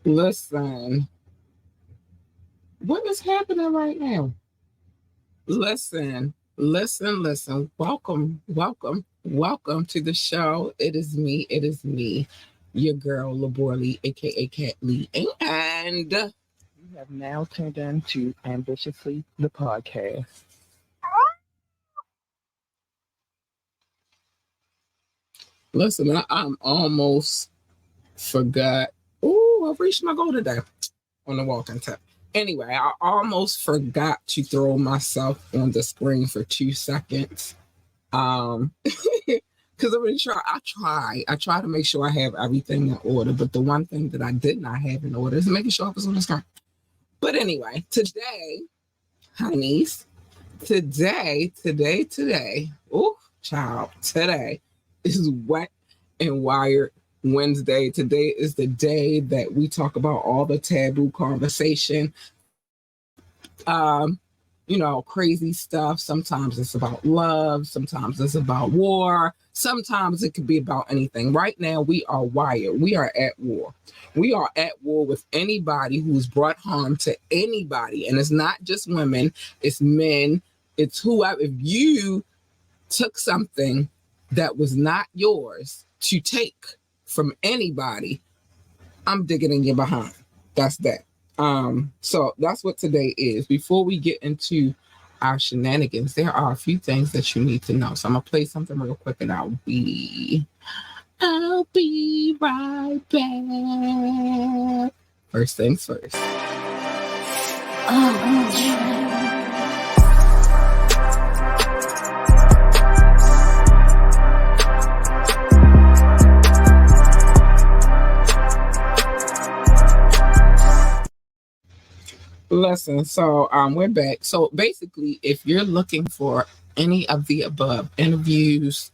Listen, what is happening right now? Listen. Welcome to the show. It is me, your girl, Laborly, aka Cat Lee. And You have now turned into Ambitiously the podcast. listen, I'm almost forgot. Oh, I reached my goal today on the walking tip. Anyway, I almost forgot to throw myself on the screen for 2 seconds. Because I try to make sure I have everything in order. But the one thing that I did not have in order is making sure I was on the screen. But anyway, today, honeys, today, oh, child, today is Wet and Wired Wednesday. Today is the day that we talk about all the taboo conversation, crazy stuff. Sometimes it's about love, sometimes it's about war, sometimes it could be about anything. Right now, we are wired. We are at war. We are at war with anybody who's brought harm to anybody. And it's not just women, it's men, it's whoever. If you took something that was not yours to take from anybody, I'm digging in your behind. That's that. So that's what today is. Before we get into our shenanigans, there are a few things that you need to know. So I'm gonna play something real quick and I'll be right back. First things first. Listen, so we're back. So basically, if you're looking for any of the above interviews,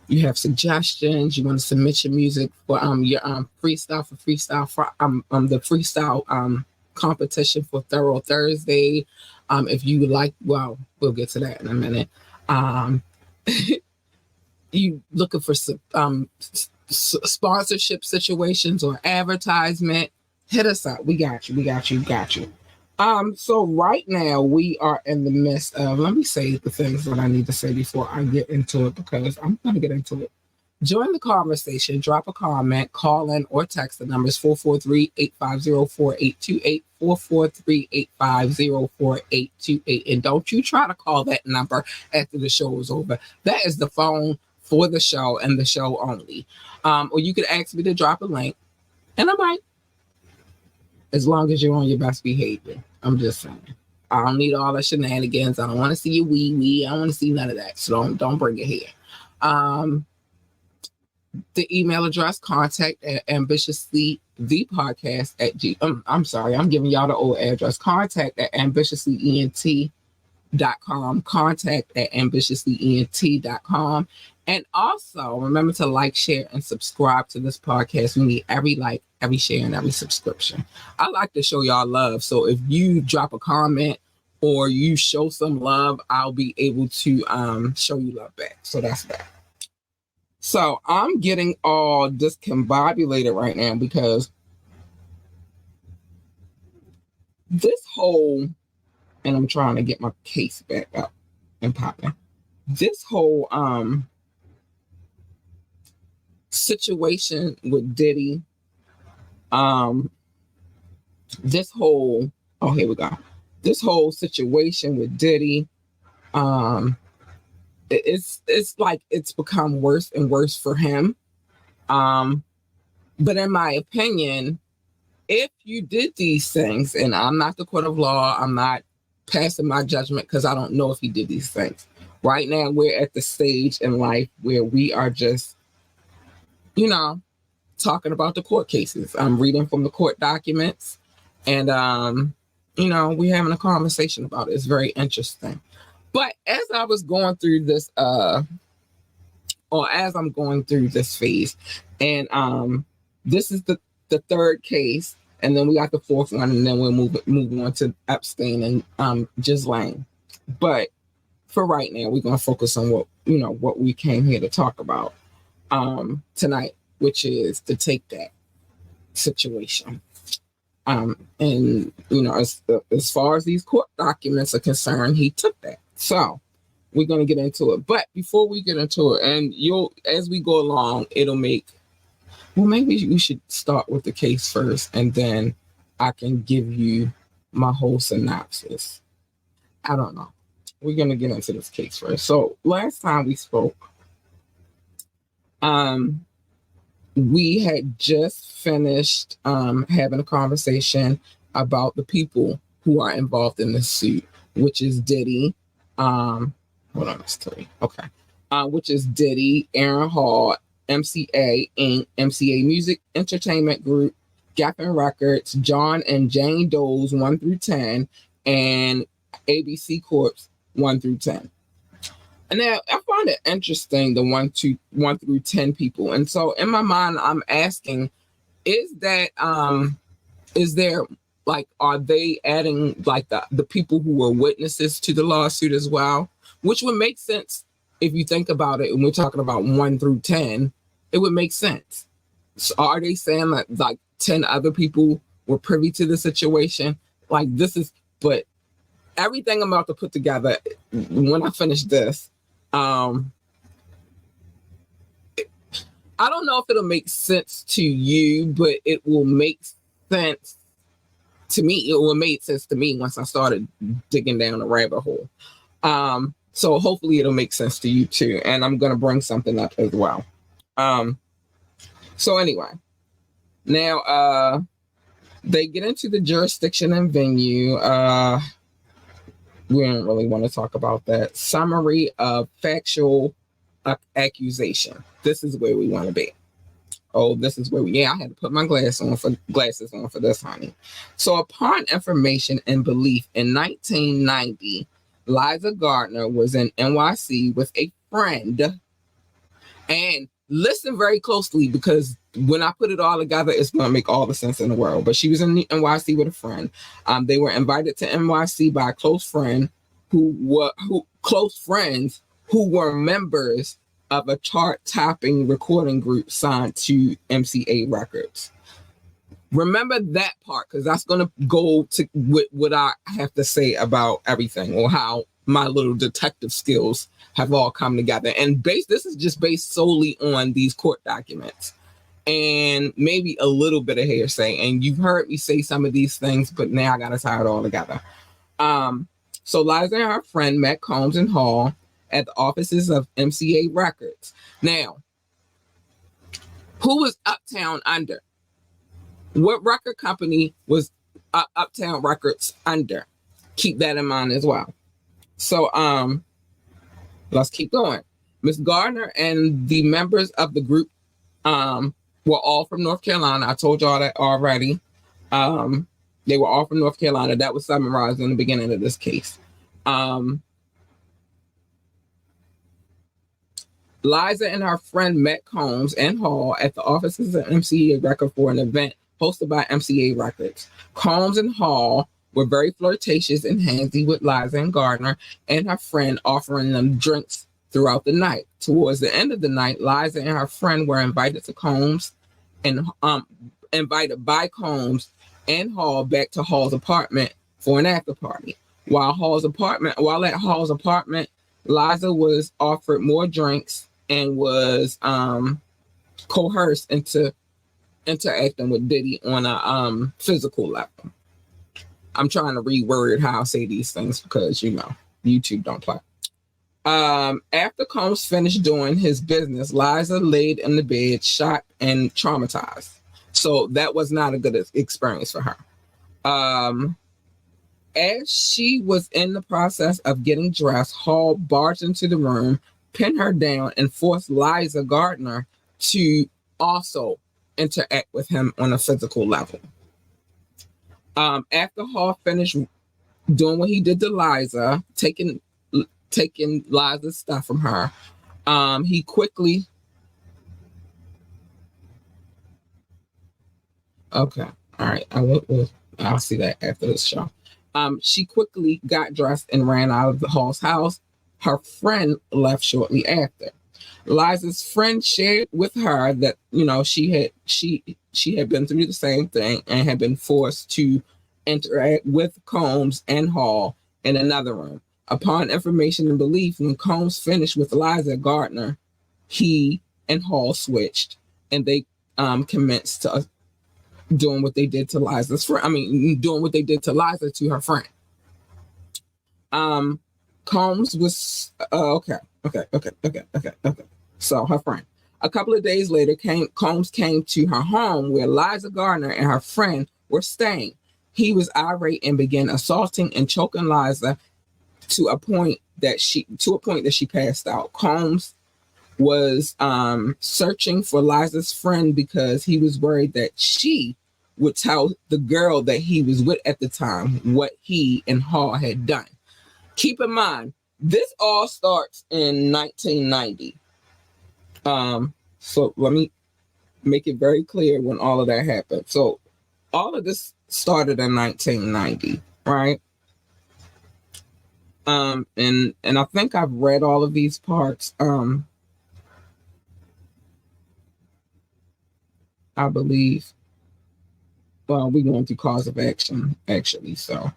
you have suggestions, you want to submit your music for your freestyle for the freestyle competition for Thorough Thursday. If you like, well, we'll get to that in a minute. You looking for sponsorship situations or advertisement, hit us up. We got you. So right now we are in the midst of, let me say the things that I need to say before I get into it, because I'm going to get into it. Join the conversation, drop a comment, call in or text. The numbers 443-850-4828, 443-850-4828. And don't you try to call that number after the show is over. That is the phone for the show and the show only. Or you could ask me to drop a link, and I might, as long as you're on your best behavior. I'm just saying. I don't need all the shenanigans. I don't want to see your wee. I don't want to see none of that. So don't bring it here. The email address, contact at ambitiously the podcast at G. I'm sorry, I'm giving y'all the old address. Contact at ambitiouslyent.com. Contact at ambitiouslyent.com. And also remember to like, share, and subscribe to this podcast. We need every like, every share, and every subscription. I like to show y'all love. So if you drop a comment or you show some love, I'll be able to show you love back. So that's that. So I'm getting all discombobulated right now because this whole, and I'm trying to get my case back up and popping. This whole situation with Diddy, this whole situation with Diddy, it's like it's become worse and worse for him. But in my opinion, if you did these things, and I'm not the court of law, I'm not passing my judgment because I don't know if he did these things. Right now, we're at the stage in life where we are just, talking about the court cases. I'm reading from the court documents, and we're having a conversation about it. It's very interesting. But as I was going through this, as I'm going through this phase, and this is the third case, and then we got the fourth one, and then we'll move on to Epstein and Ghislaine. But for right now, we're gonna focus on what we came here to talk about tonight, which is the Take That situation. And as far as these court documents are concerned, he took that. So we're going to get into it. But before we get into it, and as we go along, it'll make, well, maybe we should start with the case first, and then I can give you my whole synopsis. I don't know. We're going to get into this case first. So last time we spoke, we had just finished having a conversation about the people who are involved in this suit, which is Diddy. Hold on, let's tell you. Okay. Which is Diddy, Aaron Hall, MCA Inc., MCA Music Entertainment Group, Geffen Records, John and Jane Doe's 1 through 10, and ABC Corp's 1 through 10. And now I find it interesting, the 1 through 10 people. And so in my mind, I'm asking, is there like, are they adding like the people who were witnesses to the lawsuit as well? Which would make sense if you think about it. And we're talking about 1 through 10, it would make sense. So are they saying that like 10 other people were privy to the situation? Like but everything I'm about to put together, when I finish this, I don't know if it'll make sense to you, but it will make sense to me. It will make sense to me once I started digging down the rabbit hole. So hopefully it'll make sense to you too. And I'm going to bring something up as well. So anyway, now they get into the jurisdiction and venue. We don't really want to talk about that. Summary of factual accusation. This is where we want to be. Oh, this is where I had to put my glasses on for this, honey. So upon information and belief in 1990, Liza Gardner was in NYC with a friend. And listen very closely, because when I put it all together, it's going to make all the sense in the world. But she was in NYC with a friend. They were invited to NYC by a close friend close friends who were members of a chart-topping recording group signed to MCA Records. Remember that part, because that's going to go to what I have to say about everything, or how my little detective skills have all come together. And this is just based solely on these court documents and maybe a little bit of hearsay. And you've heard me say some of these things, but now I got to tie it all together. So Liza and her friend met Combs and Hall at the offices of MCA Records. Now, who was Uptown under? What record company was Uptown Records under? Keep that in mind as well. So let's keep going. Miss Gardner and the members of the group were all from North Carolina. I told y'all that already. They were all from North Carolina. That was summarized in the beginning of this case. Liza and her friend met Combs and Hall at the offices of MCA Records for an event hosted by MCA Records. Combs and Hall were very flirtatious and handsy with Liza and Gardner and her friend, offering them drinks throughout the night. Towards the end of the night, Liza and her friend were invited to Combs and invited by Combs and Hall back to Hall's apartment for an after party. While at Hall's apartment, Liza was offered more drinks and was coerced into interacting with Diddy on a physical level. I'm trying to reword how I say these things because, YouTube don't play. After Combs finished doing his business, Liza laid in the bed, shocked and traumatized. So that was not a good experience for her. As she was in the process of getting dressed, Hall barged into the room, pinned her down, and forced Liza Gardner to also interact with him on a physical level. After Hall finished doing what he did to Liza, taking Liza's stuff from her, he quickly... Okay, all right, I'll see that after this show. She quickly got dressed and ran out of the Hall's house. Her friend left shortly after. Liza's friend shared with her that, she had been through the same thing and had been forced to interact with Combs and Hall in another room. Upon information and belief, when Combs finished with Liza Gardner, he and Hall switched, and they commenced to doing what they did to Liza's friend. Doing what they did to Liza to her friend. Combs was okay. So her friend. A couple of days later, Combs came to her home where Liza Gardner and her friend were staying. He was irate and began assaulting and choking Liza to a point that she passed out. Combs was searching for Liza's friend because he was worried that she would tell the girl that he was with at the time what he and Hall had done. Keep in mind, this all starts in 1990. So let me make it very clear when all of that happened. So all of this started in 1990, right? And I think I've read all of these parts. I believe. Well, we're going through cause of action, actually. So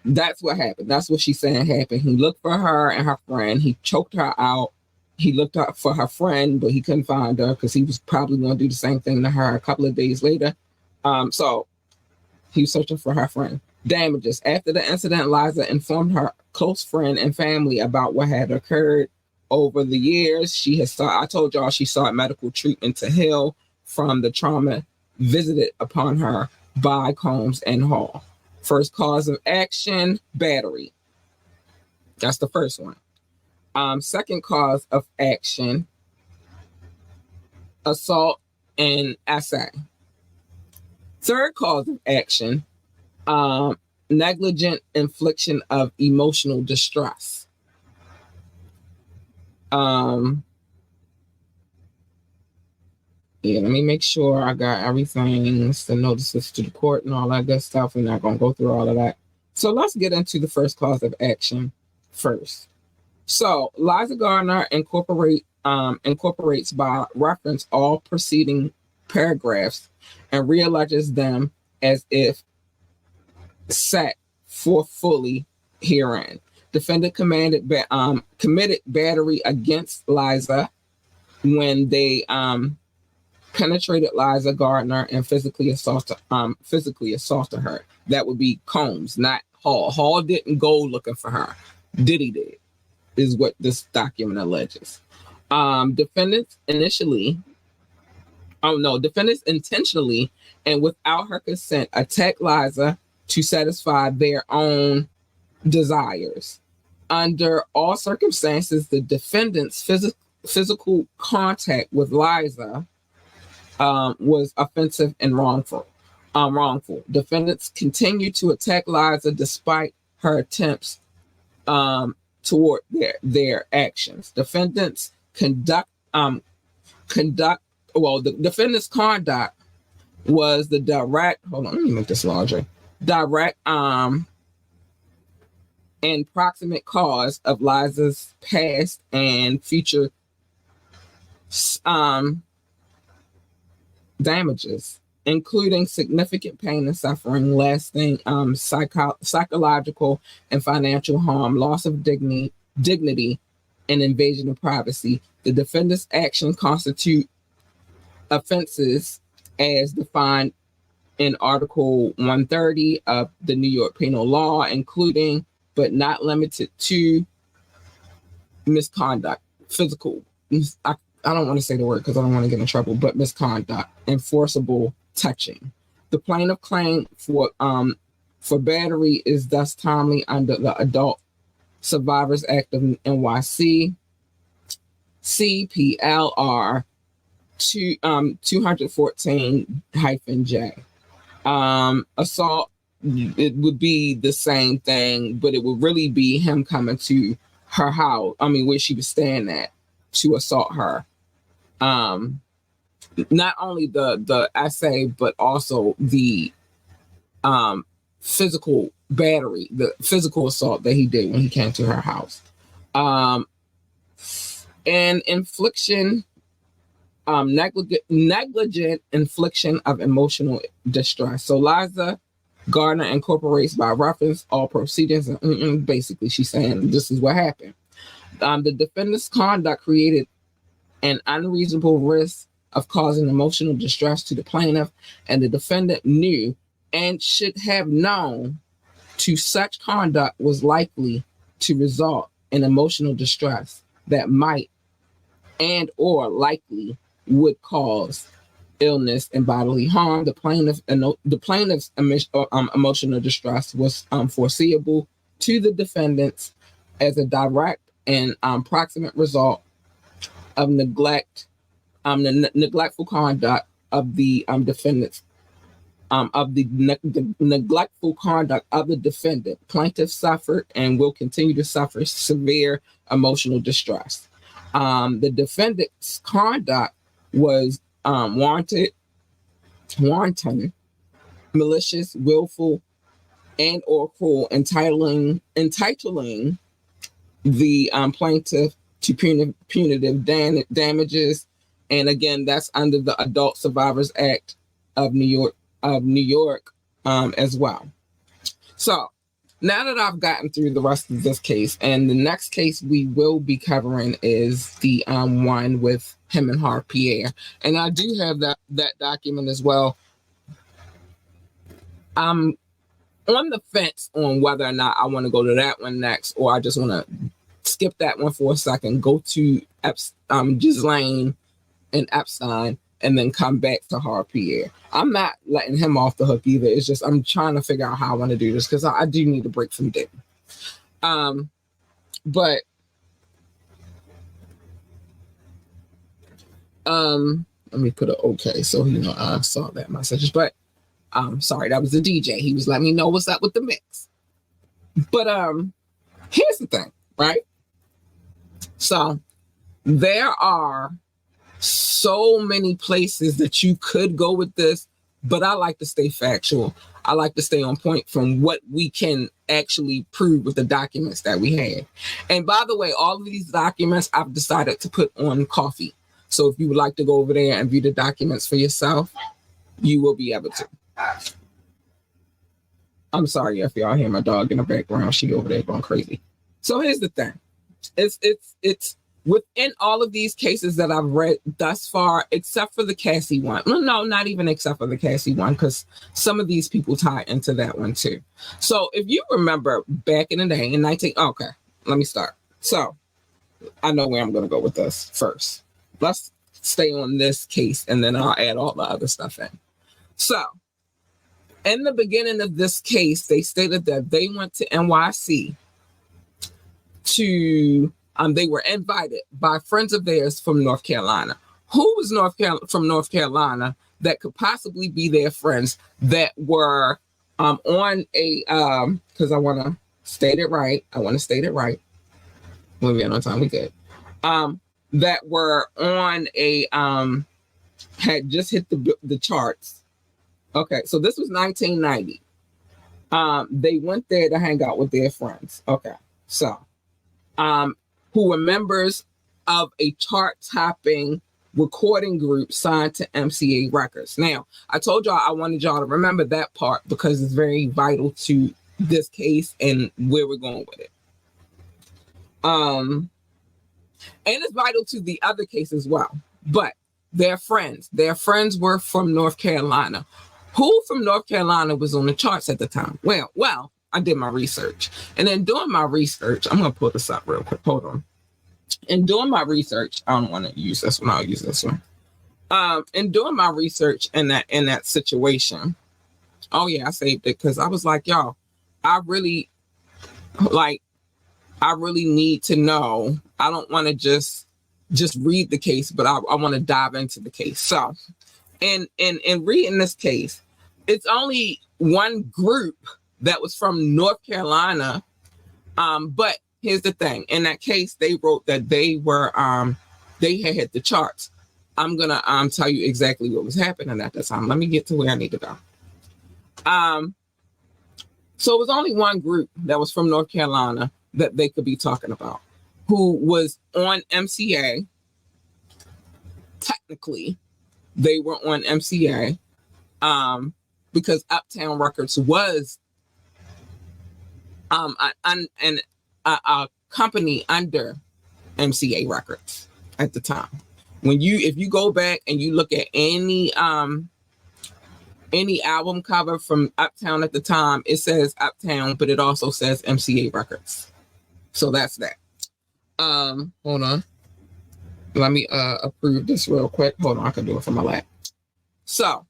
that's what happened. That's what she's saying happened. He looked for her and her friend. He choked her out. He looked out for her friend, but he couldn't find her because he was probably going to do the same thing to her a couple of days later. So he was searching for her friend. Damages. After the incident, Liza informed her close friend and family about what had occurred. Over the years, I told y'all she sought medical treatment to heal from the trauma visited upon her by Combs and Hall. First cause of action, battery. That's the first one. Second cause of action, assault and assay. Third cause of action, negligent infliction of emotional distress. Let me make sure I got everything, the notices to the court and all that good stuff. We're not going to go through all of that. So let's get into the first cause of action first. So Liza Gardner incorporates by reference all preceding paragraphs and realleges them as if set forth fully herein. Defendant committed battery against Liza when they penetrated Liza Gardner and physically assaulted her. That would be Combs, not Hall. Hall didn't go looking for her. Diddy did, is what this document alleges. Defendants intentionally and without her consent attacked Liza to satisfy their own desires. Under all circumstances, the defendant's physical contact with Liza was offensive and wrongful. Defendants continued to attack Liza despite her attempts toward their actions. The defendant's conduct was the direct. Hold on, let me make this larger. Direct and proximate cause of Liza's past and future damages, including significant pain and suffering, lasting psychological and financial harm, loss of dignity, and invasion of privacy. The defendant's action constitute offenses as defined in Article 130 of the New York Penal Law, including but not limited to misconduct, physical. I don't want to say the word because I don't want to get in trouble, but misconduct, enforceable touching. The plaintiff claim for battery is thus timely under the Adult Survivors Act of NYC, CPLR 214-J. Assault, it would be the same thing, but it would really be him coming to her house, where she was staying at, to assault her. Not only the essay, but also the physical battery, the physical assault that he did when he came to her house. and infliction, negligent infliction of emotional distress. So Liza Gardner incorporates by reference all proceedings. And basically, she's saying this is what happened. The defendant's conduct created an unreasonable risk of causing emotional distress to the plaintiff, and the defendant knew and should have known to such conduct was likely to result in emotional distress that might and or likely would cause illness and bodily harm. The plaintiff's emotional distress was foreseeable to the defendants as a direct and proximate result of neglectful conduct of the defendants. Neglectful conduct of the defendant. Plaintiff suffered and will continue to suffer severe emotional distress. The defendant's conduct was wanton, malicious, willful, and or cruel, entitling the plaintiff to punitive damages. And again, that's under the Adult Survivors Act of New York as well. So now that I've gotten through the rest of this case, and the next case we will be covering is the one with him and Harve Pierre, and I do have that document as well. I'm on the fence on whether or not I want to go to that one next, or I just want to skip that one for a second, go to Ghislaine and Epstein, and then come back to Harve Pierre. I'm not letting him off the hook either. It's just I'm trying to figure out how I want to do this because I do need a break from Dick. But let me put it okay so I saw that message. But sorry, that was the DJ. He was letting me know what's up with the mix. But here's the thing, right? So there are so many places that you could go with this, but I like to stay factual. I like to stay on point from what we can actually prove with the documents that we have. And by the way, all of these documents I've decided to put on Coffee. So if you would like to go over there and view the documents for yourself, you will be able to. I'm sorry if y'all hear my dog in the background. She over there going crazy. So here's the thing. It's within all of these cases that I've read thus far, except for the Cassie one. No, not even except for the Cassie one, because some of these people tie into that one too. So if you remember back in the day in okay, let me start. So I know where I'm going to go with this first. Let's stay on this case and then I'll add all the other stuff in. So in the beginning of this case, they stated that they went to NYC to, they were invited by friends of theirs from North Carolina. Who was from North Carolina that could possibly be their friends that were on a, because I want to state it right. When we had no time, we could. That were on a, had just hit the charts. Okay, so this was 1990. They went there to hang out with their friends. Okay, so, who were members of a chart-topping recording group signed to MCA Records. Now, I told y'all I wanted y'all to remember that part because it's very vital to this case and where we're going with it. And it's vital to the other case as well. But their friends were from North Carolina. Who from North Carolina was on the charts at the time? Well, I did my research. And then doing my research, I'm going to pull this up real quick. Hold on. In doing my research, I don't want to use this one. I'll use this one. In doing my research in that situation, oh yeah, I saved it because I was like, y'all, I really need to know. I don't want to just read the case, but I want to dive into the case. So in reading this case, it's only one group that was from North Carolina. But here's the thing. In that case, they wrote that they were they had hit the charts. I'm gonna tell you exactly what was happening at that time. Let me get to where I need to go. So it was only one group that was from North Carolina that they could be talking about. who was on MCA. Technically, they were on MCA because Uptown Records was a company under MCA Records at the time. If you go back and you look at any album cover from Uptown at the time, it says Uptown, but it also says MCA Records. So that's that. Hold on. Let me approve this real quick. Hold on, I can do it from my lap. So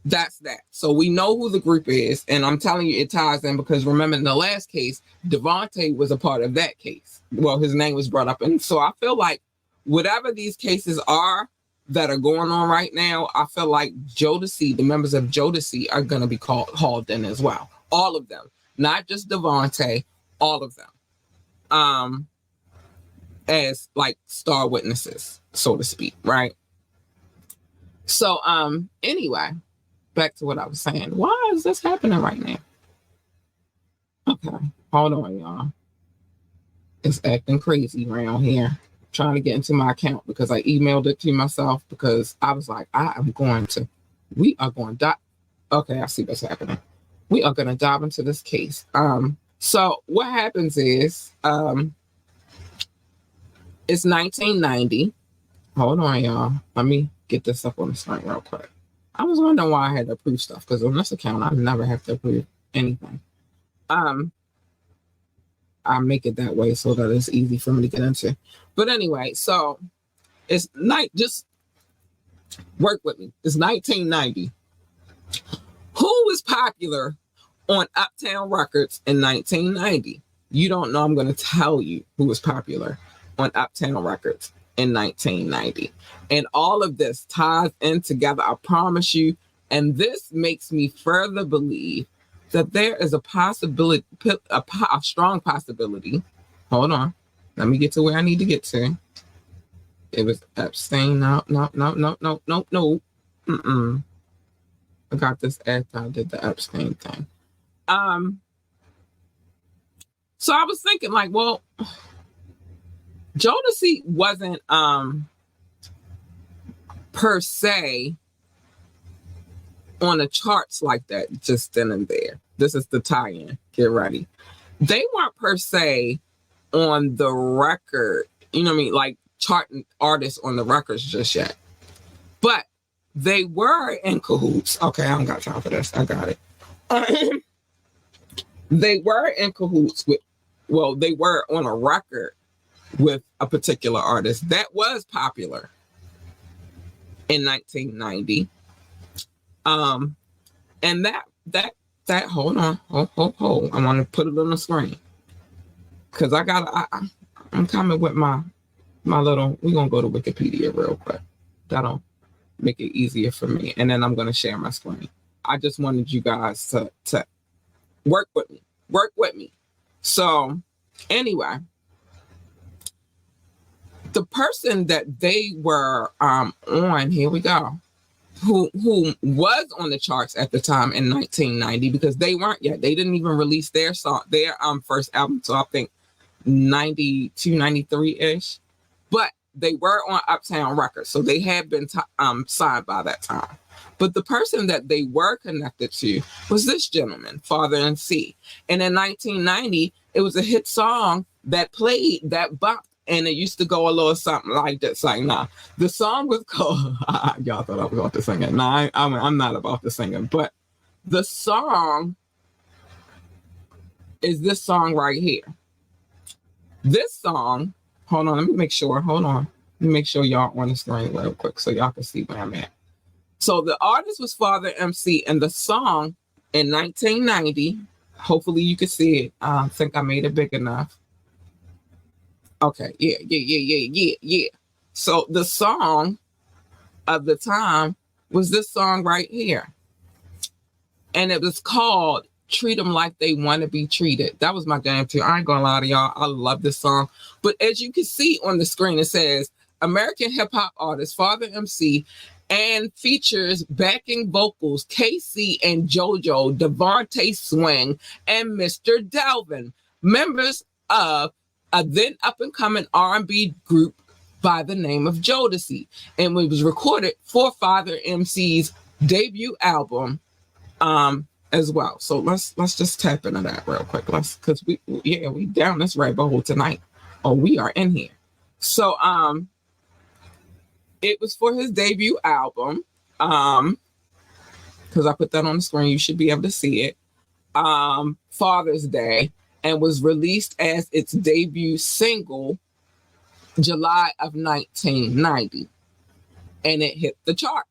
that's that. So we know who the group is, and I'm telling you, it ties in because remember in the last case, Devontae was a part of that case. Well, his name was brought up, and so I feel like whatever these cases are that are going on right now, I feel like Jodeci, the members of Jodeci, are going to be hauled in as well. All of them, not just Devontae, all of them, as like star witnesses, so to speak, right? So, anyway, back to what I was saying. Why is this happening right now? Okay, hold on, y'all. It's acting crazy around here. Trying to get into my account because I emailed it to myself because I was like, we are going to dive. Okay, I see what's happening. We are going to dive into this case. So what happens is, it's 1990. Hold on, y'all. Let me get this up on the screen real quick. I was wondering why I had to approve stuff because on this account, I never have to approve anything. I make it that way so that it's easy for me to get into. But anyway, so it's just work with me. It's 1990. Who was popular on Uptown Records in 1990? You don't know. I'm going to tell you who was popular on Uptown Records in 1990. And all of this ties in together, I promise you. And this makes me further believe that there is a possibility, a strong possibility. Hold on. Let me get to where I need to get to. It was Epstein. No. I got this after I did the Epstein thing. So I was thinking like, well, Jodeci wasn't per se on the charts like that just then and there. This is the tie-in. Get ready. They weren't per se on the record, you know what I mean, like charting artists on the records just yet. But they were in cahoots. Okay, I don't got time for this. I got it. They were in cahoots with, well, they were on a record with a particular artist that was popular in 1990. And that hold on, I want to put it on the screen because I'm coming with my little. We're gonna go to Wikipedia real quick. That'll make it easier for me, and then I'm gonna share my screen. I just wanted you guys to work with me. So anyway, the person that they were on, here we go, who was on the charts at the time in 1990, because they weren't yet. They didn't even release their first album, so I think 92, 93-ish. But they were on Uptown Records, so they had been signed by that time. But the person that they were connected to was this gentleman, Father MC. And in 1990, it was a hit song that played, that bopped, and it used to go a little something like this. Like, nah, the song was called, y'all thought I was about to sing it. Nah, I'm not about to sing it. But the song is this song right here. This song, hold on, let me make sure. Hold on. Let me make sure y'all on the screen real quick so y'all can see where I'm at. So the artist was Father MC, and the song in 1990, hopefully you can see it. I think I made it big enough. Okay, yeah. So the song of the time was this song right here. And it was called Treat Them Like They Want to Be Treated. That was my jam too. I ain't gonna lie to y'all. I love this song. But as you can see on the screen, it says American hip hop artist Father MC, and features backing vocals KC and JoJo, Devontae Swing, and Mr. Delvin, members of a then up-and-coming R&B group by the name of Jodeci, and it was recorded for Father MC's debut album as well. So let's just tap into that real quick. Because we down this rabbit hole tonight. Oh, we are in here. So it was for his debut album. Because I put that on the screen, you should be able to see it. Father's Day, and was released as its debut single July of 1990, and it hit the charts.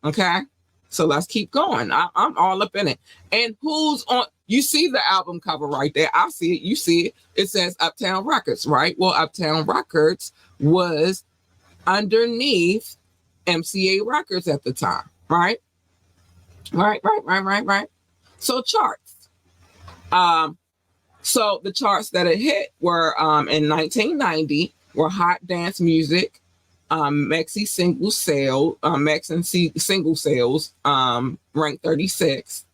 Okay, so let's keep going. I'm all up in it. And who's on? You see the album cover right there. I see it. You see it. It says Uptown Records, right? Well, Uptown Records was underneath MCA Records at the time, right? Right. So charts. So the charts that it hit were in 1990 were Hot Dance Music, Maxi single sale, single sales ranked 36.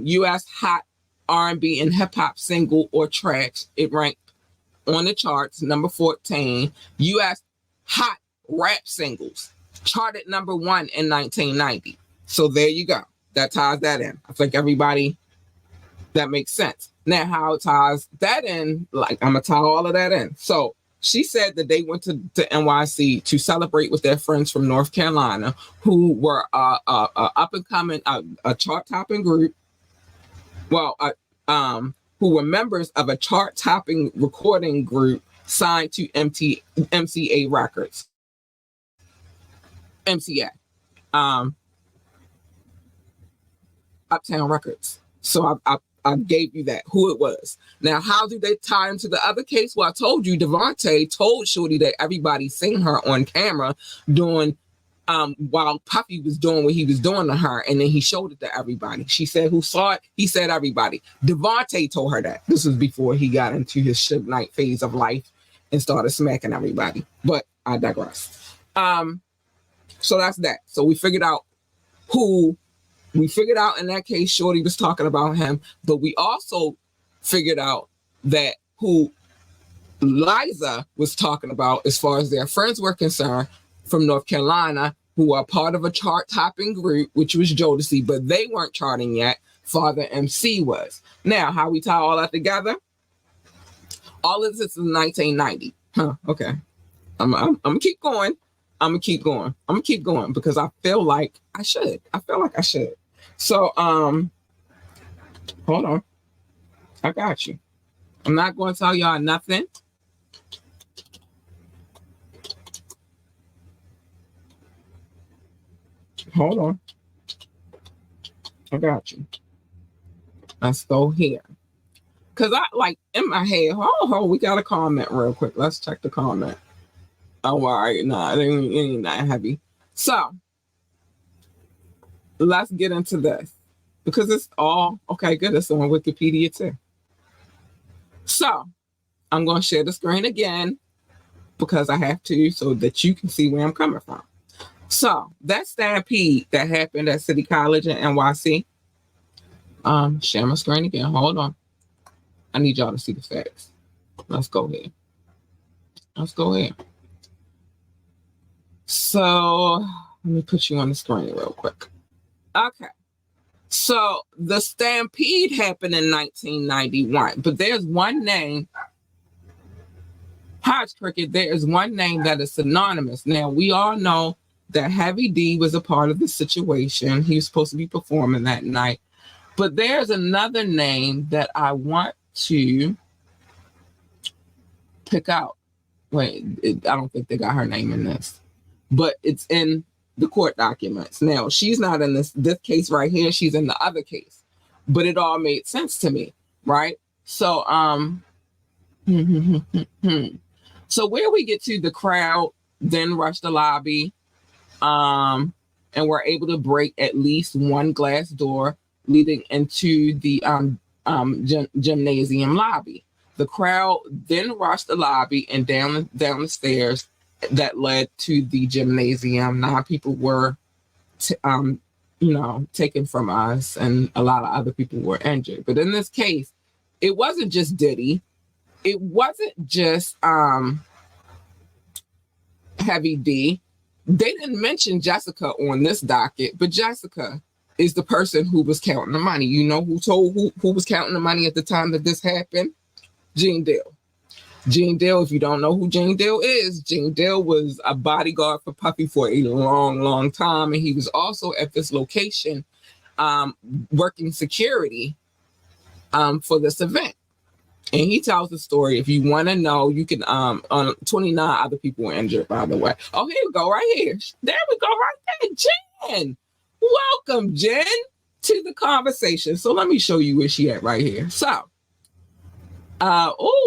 U.S. Hot R&B and Hip Hop single or tracks, it ranked on the charts number 14. U.S. Hot Rap singles charted number 1 in 1990. So there you go. That ties that in. I think everybody, that makes sense. Now, how it ties that in, like, I'm going to tie all of that in. So she said that they went to NYC to celebrate with their friends from North Carolina who were up-and-coming, a chart-topping group, who were members of a chart-topping recording group signed to MCA Records. MCA. Uptown Records. So I gave you that, who it was. Now, how do they tie into the other case? Well, I told you, Devontae told Shorty that everybody seen her on camera doing, while Puffy was doing what he was doing to her, and then he showed it to everybody. She said, who saw it? He said, everybody. Devontae told her that. This was before he got into his Suge Knight phase of life and started smacking everybody. But I digress. So that's that. So we figured out in that case, Shorty was talking about him, but we also figured out that who Liza was talking about as far as their friends were concerned from North Carolina, who are part of a chart-topping group, which was Jodeci, but they weren't charting yet. Father MC was. Now, how we tie all that together? All of this is 1990. Okay. I'm gonna keep going. I'm gonna keep going because I feel like I should. So, hold on. I got you. I'm not going to tell y'all nothing. Hold on. I got you. Let's go here. Because I, like, in my head, we got a comment real quick. Let's check the comment. Oh, all right. Nah, it ain't that heavy. So, let's get into this. Because it's all, okay, good. It's on Wikipedia too. So, I'm going to share the screen again because I have to so that you can see where I'm coming from. So, that stampede that happened at City College in NYC. Share my screen again. Hold on. I need y'all to see the facts. Let's go here. So, let me put you on the screen real quick. Okay. So, the stampede happened in 1991, but there's one name, Hodge Cricket, there is one name that is synonymous. Now, we all know that Heavy D was a part of the situation. He was supposed to be performing that night. But there's another name that I want to pick out. Wait, I don't think they got her name in this. But it's in the court documents. Now, she's not in this case right here. She's in the other case. But it all made sense to me, right? So, so where we get to, the crowd then rushed the lobby and were able to break at least one glass door leading into the gymnasium lobby. The crowd then rushed the lobby and down the stairs that led to the gymnasium. 9 people were, taken from us, and a lot of other people were injured. But in this case, it wasn't just Diddy. it wasn't just Heavy D. They didn't mention Jessica on this docket, but Jessica is the person who was counting the money. You know who was counting the money at the time that this happened? Gene Deal. Gene Deal, if you don't know who Gene Deal is, Gene Deal was a bodyguard for Puffy for a long, long time. And he was also at this location working security for this event. And he tells the story. If you want to know, you can, on 29 other people were injured, by the way. Oh, here we go, right here. There we go, right there. Jen. Welcome, Jen, to the conversation. So let me show you where she at right here. So,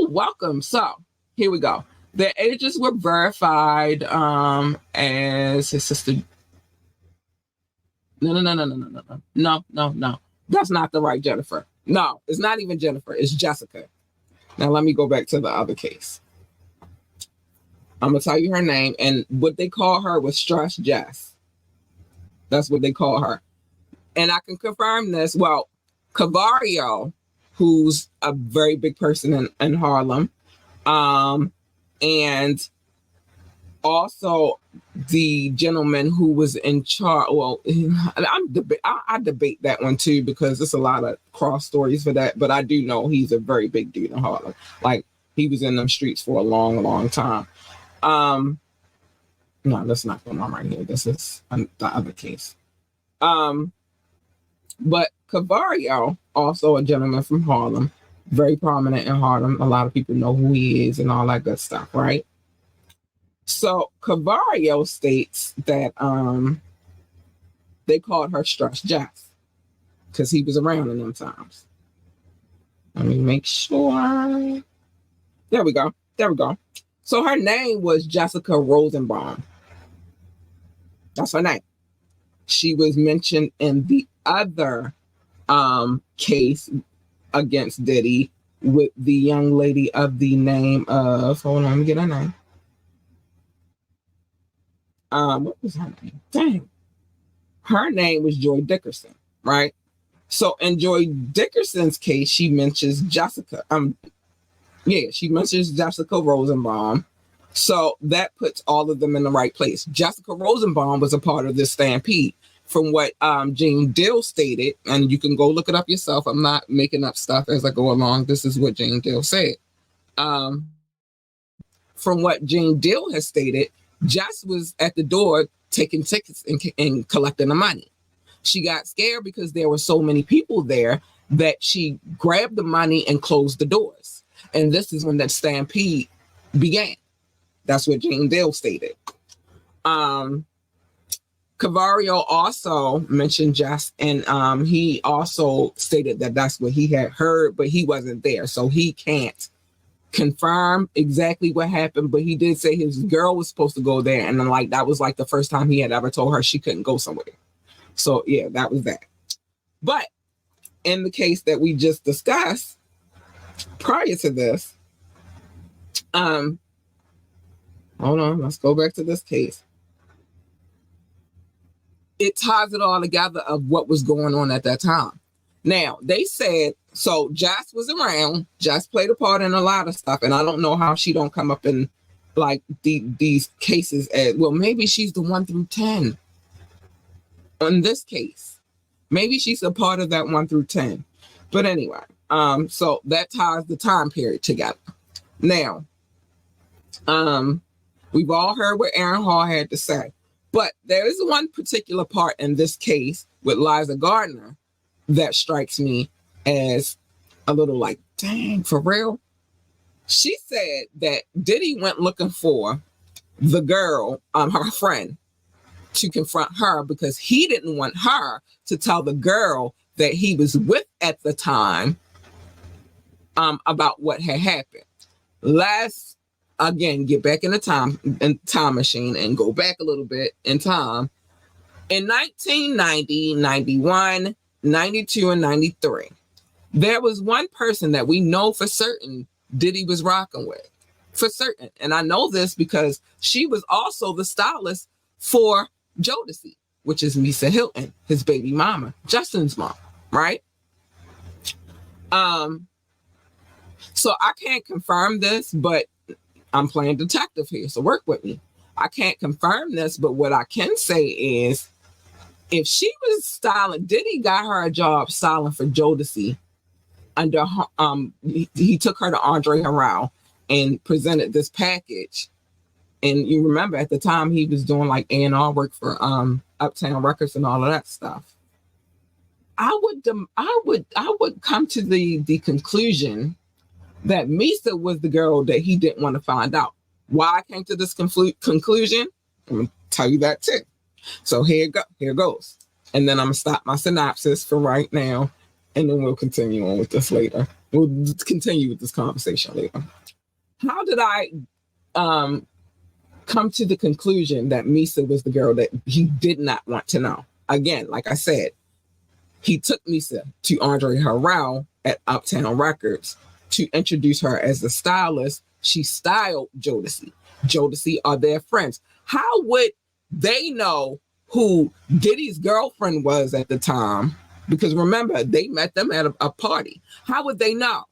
welcome. So here we go. The ages were verified as his sister. No. That's not the right Jennifer. No, it's not even Jennifer. It's Jessica. Now let me go back to the other case. I'm gonna tell you her name, and what they call her was Stress Jess. That's what they call her. And I can confirm this. Well, Cavario, who's a very big person in Harlem, and also the gentleman who was in charge. Well, I debate that one too, because there's a lot of cross stories for that. But I do know he's a very big dude in Harlem. Like, he was in them streets for a long, long time. No, that's not going on right here. This is the other case. But Cavario, also a gentleman from Harlem, very prominent in Harlem. A lot of people know who he is and all that good stuff, right? So Cavario states that they called her Stress Jess because he was around in them times. Let me make sure. There we go. So her name was Jessica Rosenbaum. That's her name. She was mentioned in the other case against Diddy with the young lady of the name of, hold on, let me get her name. What was her name? Dang. Her name was Joy Dickerson, right? So in Joy Dickerson's case, she mentions Jessica. She mentions Jessica Rosenbaum. So that puts all of them in the right place. Jessica Rosenbaum was a part of this stampede. From what Gene Deal stated, and you can go look it up yourself. I'm not making up stuff as I go along. This is what Gene Deal said. From what Gene Deal has stated, Jess was at the door taking tickets and collecting the money. She got scared because there were so many people there that she grabbed the money and closed the doors. And this is when that stampede began. That's what Gene Deal stated. Cavario also mentioned Jess, and he also stated that that's what he had heard, but he wasn't there, so he can't confirm exactly what happened. But he did say his girl was supposed to go there, and then that was the first time he had ever told her she couldn't go somewhere. So yeah, that was that. But in the case that we just discussed prior to this, hold on, let's go back to this case. It ties it all together of what was going on at that time. Now, they said, so Jess was around. Jess played a part in a lot of stuff, and I don't know how she don't come up in these cases as, well, maybe she's the 1 through 10 on this case. Maybe she's a part of that 1 through 10. But anyway, so that ties the time period together. Now, we've all heard what Aaron Hall had to say. But there is one particular part in this case with Liza Gardner that strikes me as a little dang, for real? She said that Diddy went looking for the girl, her friend, to confront her because he didn't want her to tell the girl that he was with at the time about what had happened. Let's again get back in the time machine and go back a little bit in time. In 1990, 91, 92, and 93, there was one person that we know for certain Diddy was rocking with. For certain. And I know this because she was also the stylist for Jodeci, which is Misa Hilton, his baby mama, Justin's mom, right? So I can't confirm this, but I'm playing detective here, so work with me. I can't confirm this, but what I can say is if she was styling, Diddy got her a job styling for Jodeci under he took her to Andre Harrell and presented this package. And you remember at the time he was doing like A&R work for Uptown Records and all of that stuff. I would come to the conclusion that Misa was the girl that he didn't want to find out. Why I came to this conclusion? I'm gonna tell you that too. So here goes. And then I'm gonna stop my synopsis for right now, and then we'll continue on with this later. We'll continue with this conversation later. How did I come to the conclusion that Misa was the girl that he did not want to know? Again, like I said, he took Misa to Andre Harrell at Uptown Records to introduce her as the stylist. She styled Jodeci. Jodeci are their friends. How would they know who Diddy's girlfriend was at the time? Because remember, they met them at a party. How would they know?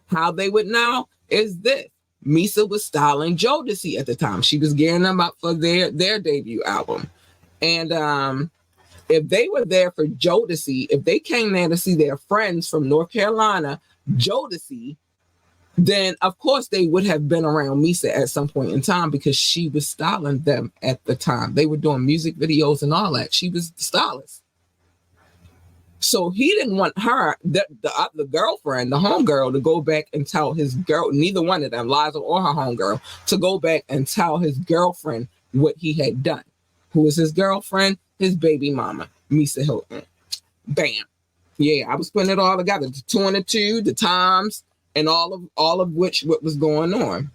How they would know is this. Misa was styling Jodeci at the time. She was gearing them up for their debut album. And if they were there for Jodeci, if they came there to see their friends from North Carolina, Jodeci, then of course they would have been around Misa at some point in time because she was styling them at the time. They were doing music videos and all that. She was the stylist. So he didn't want her, the girlfriend, the homegirl, to go back and tell his girl, neither one of them, Liza or her homegirl, to go back and tell his girlfriend what he had done. Who is his girlfriend? His baby mama, Misa Hylton. Bam. Yeah, I was putting it all together. The 2 and the 2, the times, and all of which what was going on.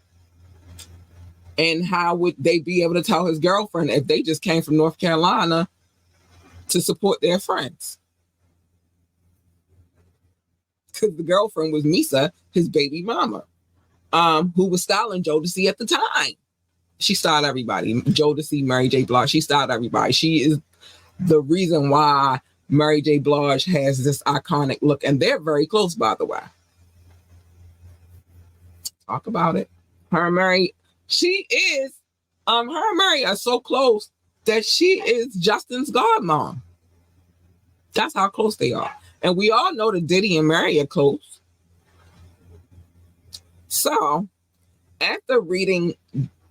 And how would they be able to tell his girlfriend if they just came from North Carolina to support their friends? Because the girlfriend was Misa, his baby mama, who was styling Jodeci at the time. She styled everybody. Jodeci, Mary J. Blige, she styled everybody. She is the reason why Mary J. Blige has this iconic look. And they're very close, by the way. Talk about it. Her and Mary, her and Mary are so close that she is Justin's godmom. That's how close they are. And we all know that Diddy and Mary are close. So, after reading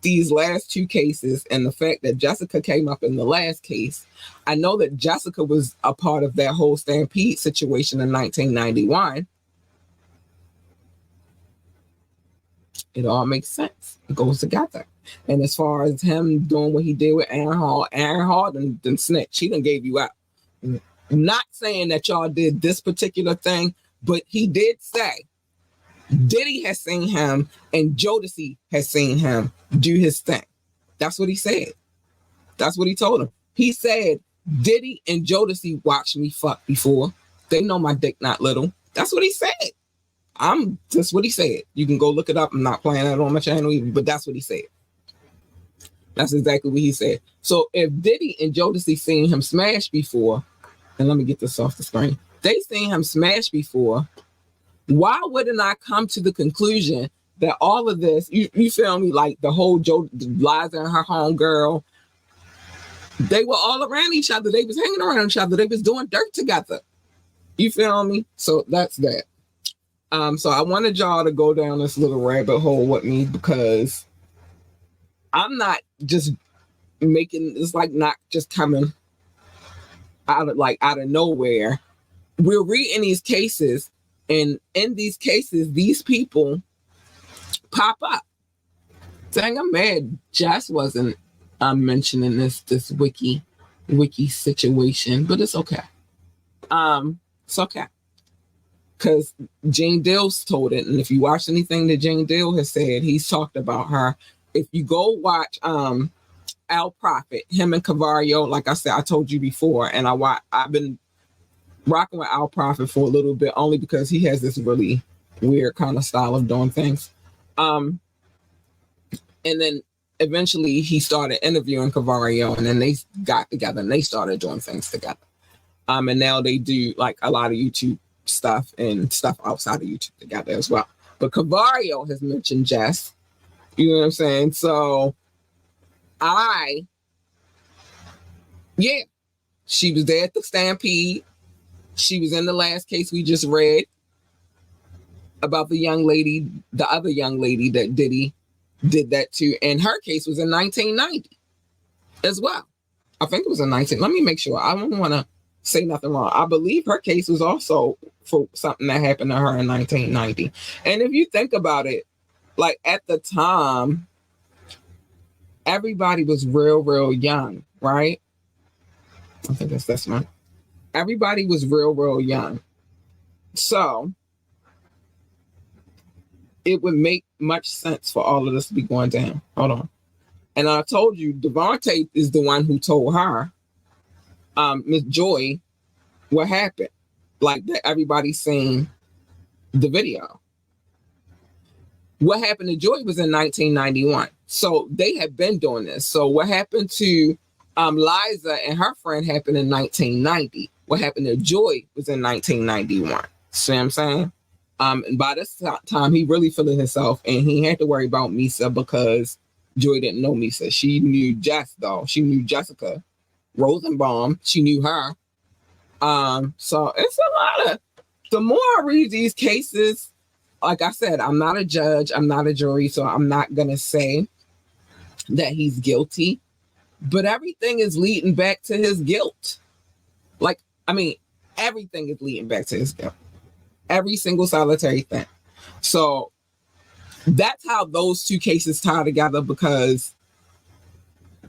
these last 2 cases and the fact that Jessica came up in the last case, I know that Jessica was a part of that whole Stampede situation in 1991. It all makes sense. It goes together. And as far as him doing what he did with Aaron Hall didn't snitch. He done gave you up. I'm not saying that y'all did this particular thing, but he did say Diddy has seen him and Jodeci has seen him do his thing. That's what he said. That's what he told him. He said, Diddy and Jodeci watched me fuck before. They know my dick not little. That's what he said. That's what he said. You can go look it up. I'm not playing that on my channel either, but that's what he said. That's exactly what he said. So if Diddy and Jodeci seen him smash before, and let me get this off the screen. They seen him smash before. Why wouldn't I come to the conclusion that all of this, you feel me, like the whole Liza and her homegirl, they were all around each other. They was hanging around each other. They was doing dirt together. You feel me? So that's that. So I wanted y'all to go down this little rabbit hole with me because I'm not just making, it's like not just coming out of nowhere. We're reading these cases, and in these cases, these people pop up. Dang, I'm mad Jess wasn't mentioning this wiki situation, but it's okay. It's okay. Because Jane Dill's told it, and if you watch anything that Jane Dill has said, he's talked about her. If you go watch Al Prophet, him and Cavario, like I said, I told you before, and I've been rocking with Al Prophet for a little bit, only because he has this really weird kind of style of doing things. And then eventually he started interviewing Cavario, and then they got together and they started doing things together. And now they do like a lot of YouTube stuff and stuff outside of YouTube together as well. But Cavario has mentioned Jess. You know what I'm saying? So she was there at the Stampede. She was in the last case we just read about the young lady, the other young lady that Diddy did that to. And her case was in 1990 as well. I think it was in 19. Let me make sure. I don't want to say nothing wrong. I believe her case was also for something that happened to her in 1990. And if you think about it, like at the time, everybody was real young, right? I think that's this one. Everybody was real young. So it would make much sense for all of this to be going down. Hold on. And I told you, Devontae is the one who told her, Miss Joy, what happened. Like that everybody's seen the video. What happened to Joy was in 1991. So they had been doing this. So what happened to Liza and her friend happened in 1990. What happened to Joy was in 1991. See what I'm saying? And by this time, he really feeling himself, and he had to worry about Misa because Joy didn't know Misa. She knew Jess, though. She knew Jessica Rosenbaum. She knew her. So it's a lot of. The more I read these cases, like I said, I'm not a judge. I'm not a jury, so I'm not gonna say that he's guilty. But everything is leading back to his guilt. Like, I mean, everything is leading back to his guilt. Every single solitary thing. So that's how those two cases tie together, because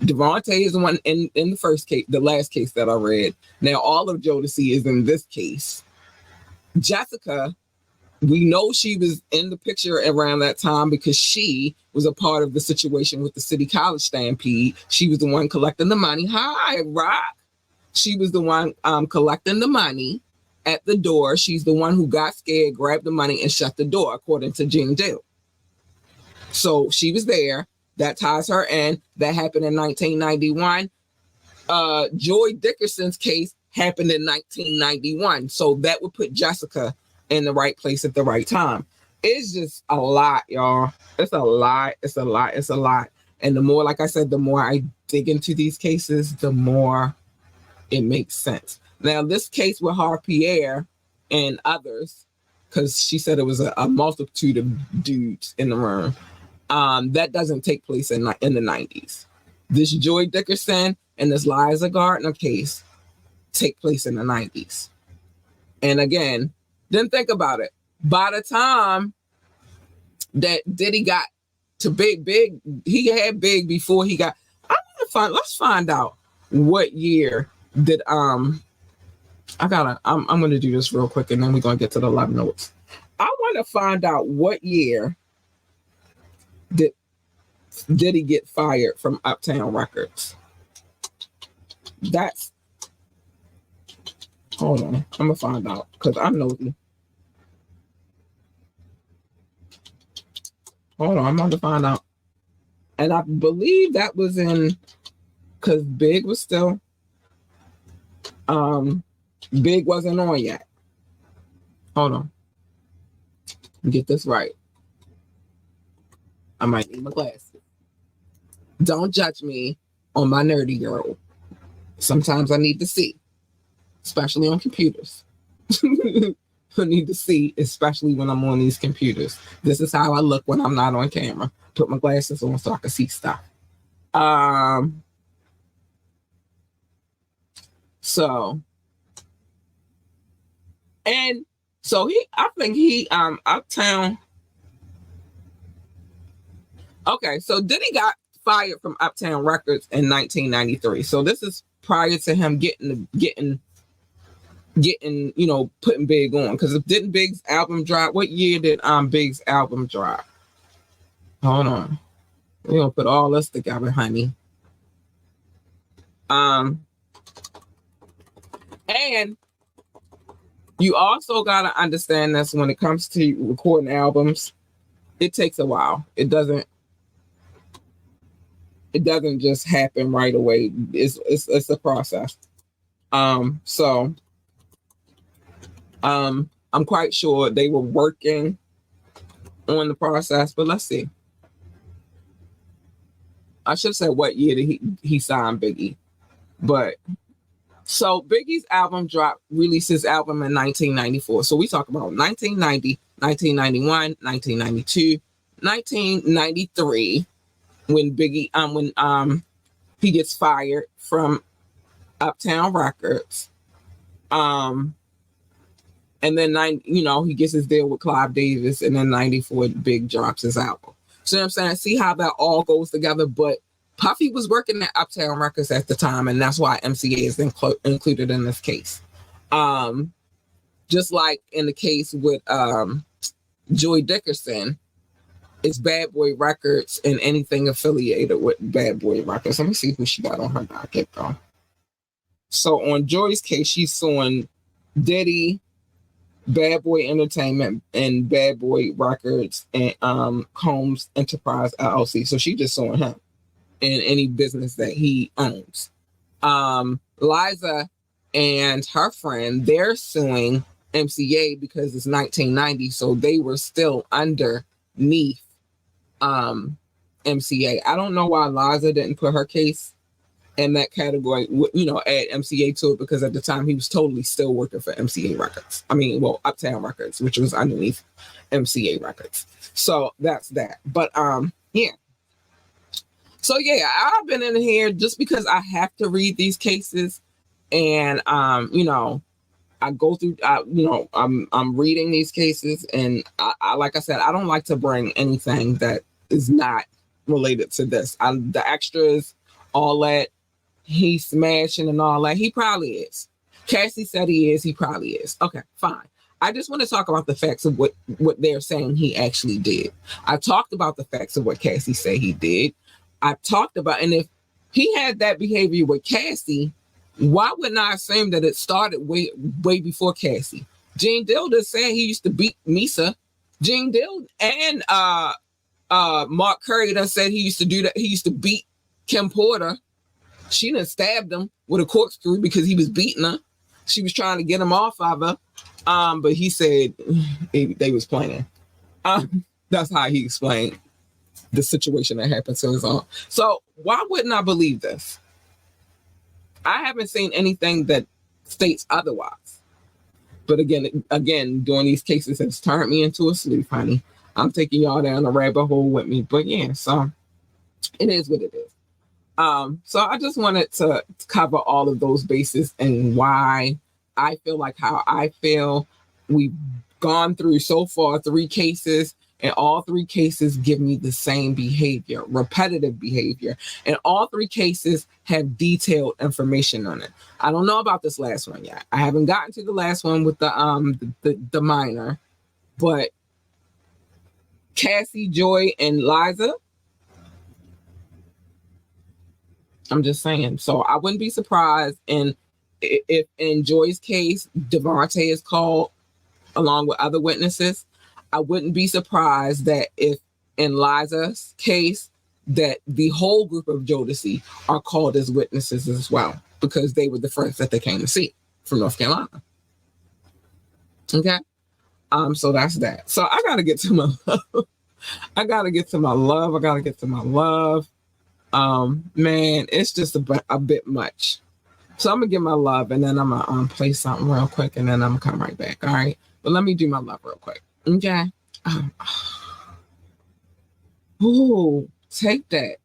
Devontae is the one in the first case, the last case that I read. Now all of Jodeci is in this case. Jessica, we know she was in the picture around that time because she was a part of the situation with the City College Stampede. She was the one collecting the money. Hi, Rock. She was the one collecting the money at the door. She's the one who got scared, grabbed the money, and shut the door, according to Gene Dill. So she was there. That ties her in. That happened in 1991. Joy Dickerson's case happened in 1991. So that would put Jessica in the right place at the right time. It's just a lot, y'all. It's a lot. It's a lot. It's a lot. And the more, like I said, the more I dig into these cases, the more it makes sense. Now, this case with Harpierre and others, because she said it was a multitude of dudes in the room, that doesn't take place in the 90s. This Joy Dickerson and this Liza Gardner case take place in the 90s. And again, then think about it. By the time that Diddy got to Big, he had Big before he got. Let's find out what year did I'm gonna do this real quick, and then we're gonna get to the love notes. I want to find out what year did he get fired from Uptown Records. Hold on, I'm gonna find out because I'm nosy. Hold on, I'm going to find out. And I believe that was because Big was still, Big wasn't on yet. Hold on. Get this right. I might need my glasses. Don't judge me on my nerdy girl. Sometimes I need to see, especially on computers. I need to see, especially when I'm on these computers. This is how I look when I'm not on camera. Put my glasses on so I can see stuff. I think he Uptown. Okay, so Diddy got fired from Uptown Records in 1993. So this is prior to him getting, putting Big on. Because didn't Big's album drop? What year did Big's album drop? Hold on. We're gonna put all this together, honey. And you also gotta understand this when it comes to recording albums, it takes a while. It doesn't just happen right away. It's a process. I'm quite sure they were working on the process, but let's see. I should have said what year did he signed Biggie. But so Biggie's album released his album in 1994. So we talk about 1990, 1991, 1992, 1993, when he gets fired from Uptown Records. And then he gets his deal with Clive Davis, and then 94 Big drops his album. So you know what I'm saying? See how that all goes together. But Puffy was working at Uptown Records at the time, and that's why MCA is included in this case. Just like in the case with Joy Dickerson, it's Bad Boy Records and anything affiliated with Bad Boy Records. Let me see who she got on her docket, though. So on Joy's case, she's suing Diddy, Bad Boy Entertainment, and Bad Boy Records, and Combs Enterprise LLC. So she just suing him in any business that he owns. Liza and her friend, they're suing MCA because it's 1990, so they were still underneath MCA. I don't know why Liza didn't put her case in that category, add MCA to it, because at the time he was totally still working for MCA Records. Uptown Records, which was underneath MCA Records. So that's that. But yeah. So yeah, I've been in here just because I have to read these cases, and I go through. I'm reading these cases, and I like I said, I don't like to bring anything that is not related to this. The extras, all that. He's smashing and all that. He probably is. Cassie said he is. He probably is. Okay, fine. I just want to talk about the facts of what they're saying he actually did. I talked about the facts of what Cassie said he did. I talked about, and if he had that behavior with Cassie, why wouldn't I assume that it started way before Cassie? Gene Dilder said he used to beat Misa. Gene Dilder and Mark Curry done said he used to do that. He used to beat Kim Porter. She done stabbed him with a corkscrew because he was beating her. She was trying to get him off of her. But he said they was playing. That's how he explained the situation that happened to his own. So why wouldn't I believe this? I haven't seen anything that states otherwise. But again, doing these cases has turned me into a sleuth, honey. I'm taking y'all down the rabbit hole with me. But yeah, so it is what it is. So I just wanted to cover all of those bases and why I feel like how I feel. We've gone through so far 3 cases, and all 3 cases give me the same behavior, repetitive behavior. And all 3 cases have detailed information on it. I don't know about this last one yet. I haven't gotten to the last one with the minor, but Cassie, Joy, and Liza, I'm just saying. So I wouldn't be surprised if in Joy's case, Devontae is called along with other witnesses. I wouldn't be surprised that if in Liza's case, that the whole group of Jodeci are called as witnesses as well, because they were the friends that they came to see from North Carolina. Okay. So that's that. So I gotta get to my love. I gotta get to my love. Man, it's just a bit much. So I'm gonna get my love, and then I'm gonna play something real quick, and then I'm gonna come right back. All right, but let me do my love real quick. Okay. Take that.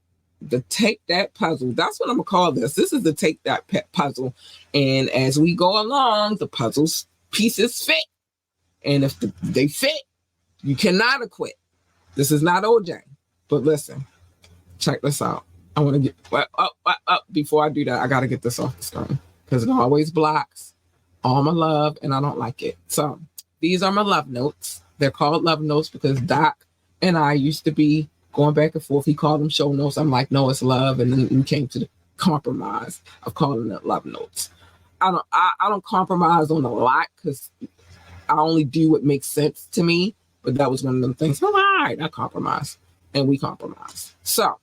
The Take That puzzle. That's what I'm gonna call this. This is the Take That puzzle, and as we go along, the puzzle's pieces fit, and if they fit, you cannot acquit. This is not OJ, but listen, check this out. I want to get before I do that, I got to get this off the screen because it always blocks all my love and I don't like it. So these are my love notes. They're called love notes because Doc and I used to be going back and forth. He called them show notes. I'm like, no, it's love. And then we came to the compromise of calling it love notes. I don't compromise on a lot because I only do what makes sense to me. But that was one of them things. All right, I compromise. And we compromise. So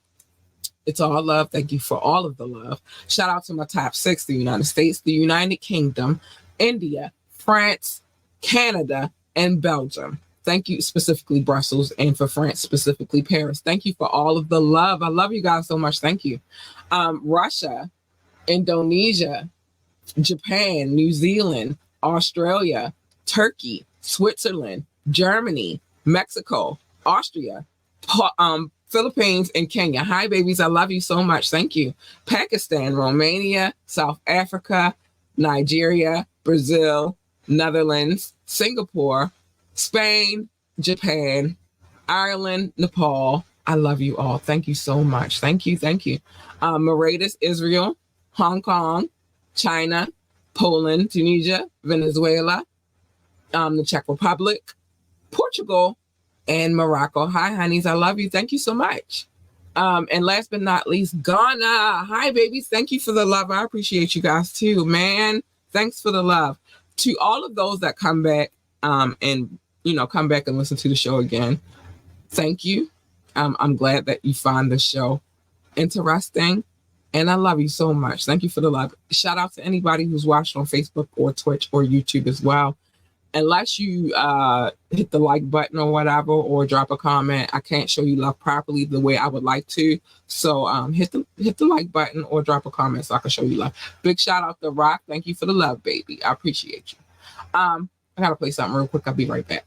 it's all love. Thank you for all of the love. Shout out to my top 6, the United States, the United Kingdom, India, France, Canada, and Belgium. Thank you, specifically Brussels, and for France, specifically Paris. Thank you for all of the love. I love you guys so much. Thank you. Russia, Indonesia, Japan, New Zealand, Australia, Turkey, Switzerland, Germany, Mexico, Austria, Philippines, and Kenya. Hi, babies. I love you so much. Thank you. Pakistan, Romania, South Africa, Nigeria, Brazil, Netherlands, Singapore, Spain, Japan, Ireland, Nepal. I love you all. Thank you so much. Thank you. Thank you. Mauritius, Israel, Hong Kong, China, Poland, Tunisia, Venezuela, the Czech Republic, Portugal, and Morocco. Hi, honeys. I love you. Thank you so much. And last but not least, Ghana. Hi, babies. Thank you for the love. I appreciate you guys too, man. Thanks for the love. To all of those that come back and, come back and listen to the show again, thank you. I'm glad that you find the show interesting. And I love you so much. Thank you for the love. Shout out to anybody who's watched on Facebook or Twitch or YouTube as well. Unless you hit the like button or whatever, or drop a comment, I can't show you love properly the way I would like to. So hit the like button or drop a comment so I can show you love. Big shout out to Rock. Thank you for the love, baby. I appreciate you. I gotta play something real quick. I'll be right back.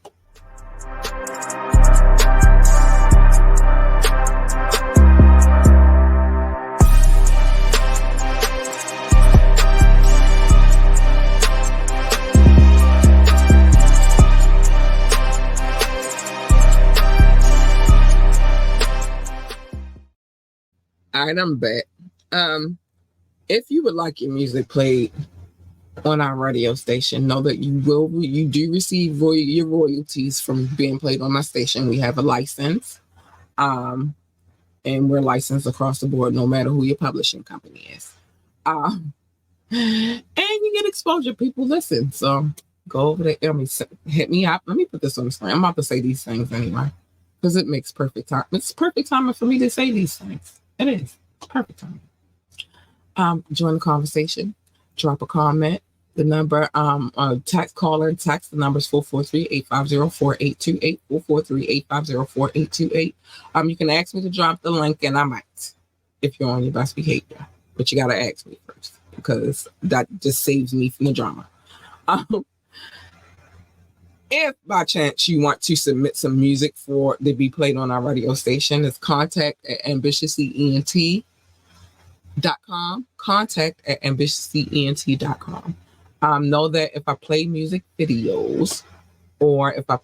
All right, I'm back. If you would like your music played on our radio station, know that you do receive your royalties from being played on my station. We have a license, and we're licensed across the board, no matter who your publishing company is. And you get exposure. People listen, so go over there. Hit me up. Let me put this on the screen. I'm about to say these things anyway, because it makes perfect time. It's perfect timing for me to say these things. It is. It's perfect time. Join the conversation. Drop a comment. The number, text caller, text. The number is 443-850-4828. 443-850-4828. You can ask me to drop the link, and I might, if you're on your best behavior. But you gotta ask me first, because that just saves me from the drama. If by chance you want to submit some music to be played on our radio station, it's contact@ambitiouslyent.com. Contact@ambitiouslyent.com. Know that if I play music videos, or if I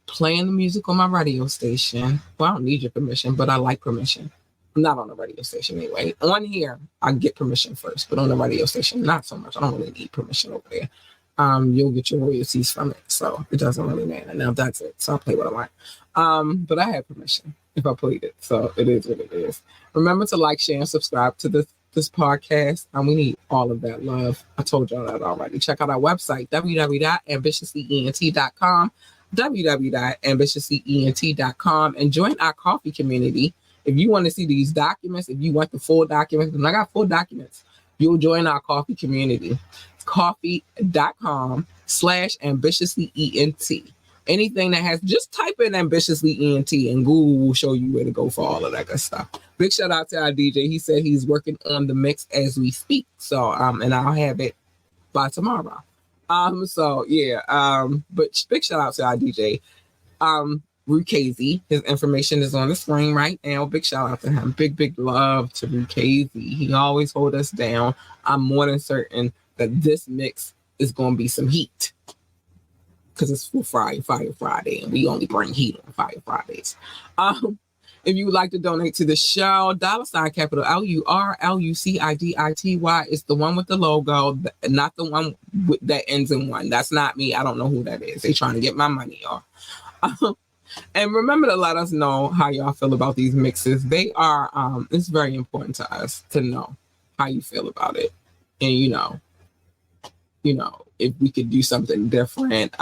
play the music on my radio station, well, I don't need your permission, but I like permission. I'm not on the radio station anyway. On here, I get permission first, but on the radio station, not so much. I don't really need permission over there. You'll get your royalties from it, so it doesn't really matter. Now that's it. So I'll play what I want. But I have permission if I played it, so it is what it is. Remember to like, share, and subscribe to this podcast. We need all of that love. I told y'all that already. Check out our website, www.ambitiouslyent.com, www.ambitiouslyent.com, and join our coffee community. If you want to see these documents, if you want the full documents, and I got full documents, you'll join our coffee community. Coffee.com/ambitiouslyent. Anything that has, just type in ambitiously ENT and Google will show you where to go for all of that good stuff. Big shout out to our DJ. He said he's working on the mix as we speak. So, and I'll have it by tomorrow. So yeah. But big shout out to our DJ. Rukazi. His information is on the screen right now. Big shout out to him. Big love to Rukazi. He always hold us down. I'm more than certain that this mix is going to be some heat, because it's for Fire Friday, and we only bring heat on Fire Fridays. If you would like to donate to the show, $ capital LURLUCIDITY is the one with the logo, not the one that ends in 1. That's not me. I don't know who that is. They trying to get my money, y'all. And remember to let us know how y'all feel about these mixes. They are, it's very important to us to know how you feel about it. And, if we could do something different,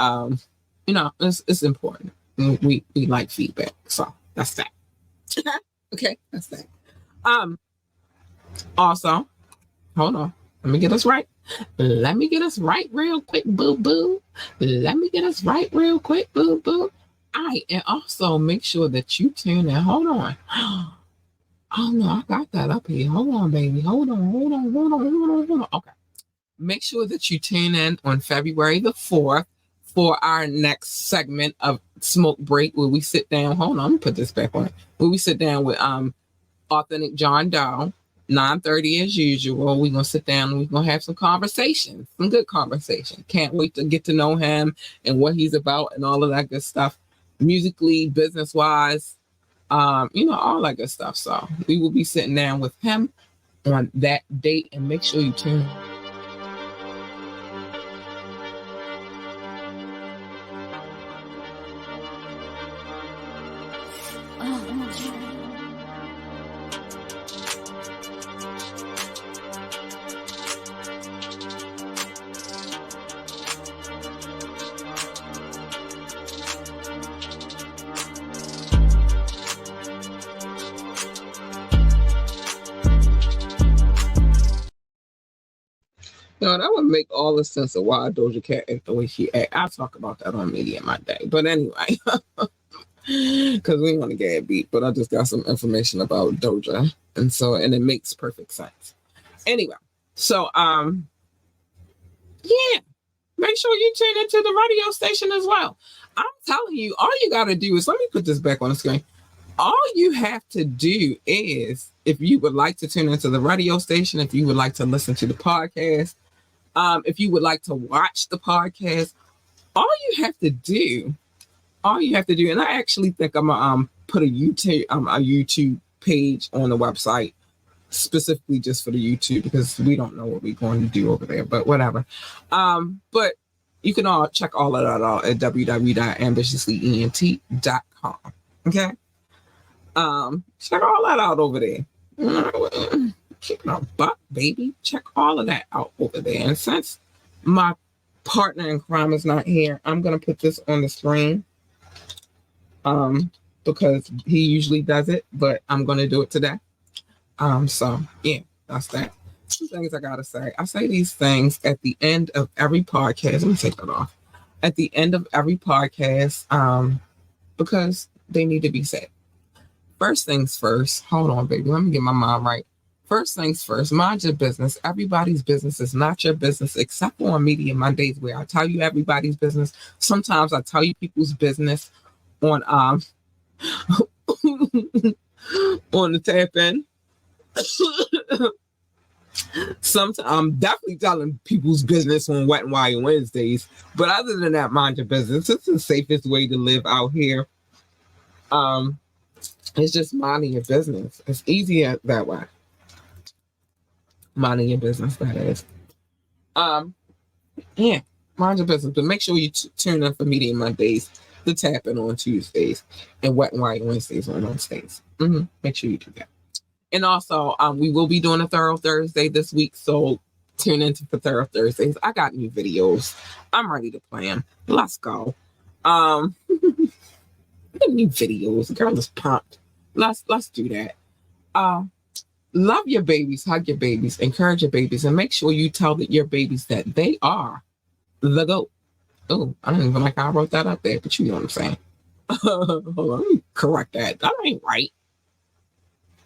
it's important. We like feedback. So that's that. Okay, that's that. Also, hold on. Let me get us right. Let me get us right real quick, boo boo. Let me get us right real quick, boo boo. All right, and also make sure that you tune in. Hold on. Oh no, I got that up here. Hold on, baby. Hold on. Okay. Make sure that you tune in on February the 4th for our next segment of Smoke Break, where we sit down. Hold on, let me put this back on. Where we sit down with Authentic John Doe, 9:30 as usual. We're gonna sit down and we're gonna have some conversations, some good conversation. Can't wait to get to know him and what he's about and all of that good stuff, musically, business wise, all that good stuff. So we will be sitting down with him on that date, and make sure you tune in. No, that would make all the sense of why Doja Cat acts the way she acts. I'll talk about that on Media My Day. But anyway, because we want to get beat, but I just got some information about Doja. And it makes perfect sense. Anyway, so yeah, make sure you tune into the radio station as well. I'm telling you, all you got to do is, let me put this back on the screen. All you have to do is, if you would like to tune into the radio station, if you would like to listen to the podcast, if you would like to watch the podcast, all you have to do, and I actually think I'm gonna put a YouTube page on the website specifically just for the YouTube, because we don't know what we're going to do over there, but whatever. But you can all check all of that out at www.ambitiouslyent.com. Okay. Check all that out over there. Keeping our buck, baby. Check all of that out over there. And since my partner in crime is not here, I'm gonna put this on the screen. Because he usually does it, but I'm gonna do it today. So yeah, that's that. Two things I gotta say. I say these things at the end of every podcast. Let me take that off. At the end of every podcast, because they need to be said. First things first. Hold on, baby. Let me get my mind right. First things first, mind your business. Everybody's business is not your business, except for on Media Mondays, where I tell you everybody's business. Sometimes I tell you people's business on on the tap in. Sometimes I'm definitely telling people's business on Wet and Wild Wednesdays. But other than that, mind your business. It's the safest way to live out here. It's just minding your business. It's easier that way. Minding your business, that is. Yeah, mind your business. But make sure you tune in for Media Mondays, the Tap In on Tuesdays, and Wet and Wild Wednesdays on Wednesdays. Make sure you do that. And also, we will be doing a Thorough Thursday this week, so tune in for Thorough Thursdays. I got new videos. I'm ready to plan. Let's go. New videos. The girl is pumped. Let's do that. Love your babies, hug your babies, encourage your babies, and make sure you tell your babies that they are the GOAT. Oh, I don't even like how I wrote that up there, but you know what I'm saying. Hold on, let me correct that. That ain't right.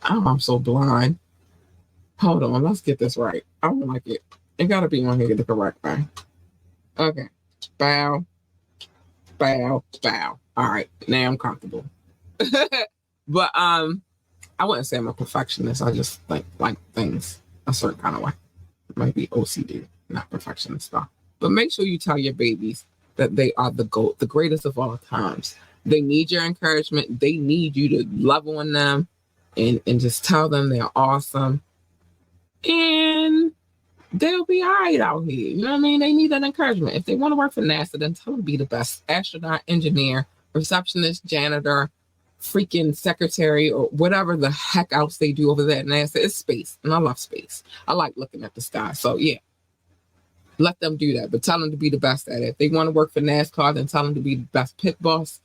Oh, I'm so blind. Hold on, let's get this right. I don't like it. It gotta be on here the correct way. Okay. Bow. Bow. Bow. All right, now I'm comfortable. But I wouldn't say I'm a perfectionist. I just like things a certain kind of way. It might be OCD, not perfectionist stuff. But make sure you tell your babies that they are the GOAT, the greatest of all times. They need your encouragement. They need you to love on them and just tell them they're awesome. And they'll be all right out here. You know what I mean? They need that encouragement. If they want to work for NASA, then tell them to be the best astronaut, engineer, receptionist, janitor, freaking secretary, or whatever the heck else they do over there at NASA. It's space, and I love space. I like looking at the sky. So yeah, let them do that, but tell them to be the best at it. If they want to work for NASCAR, then tell them to be the best pit boss,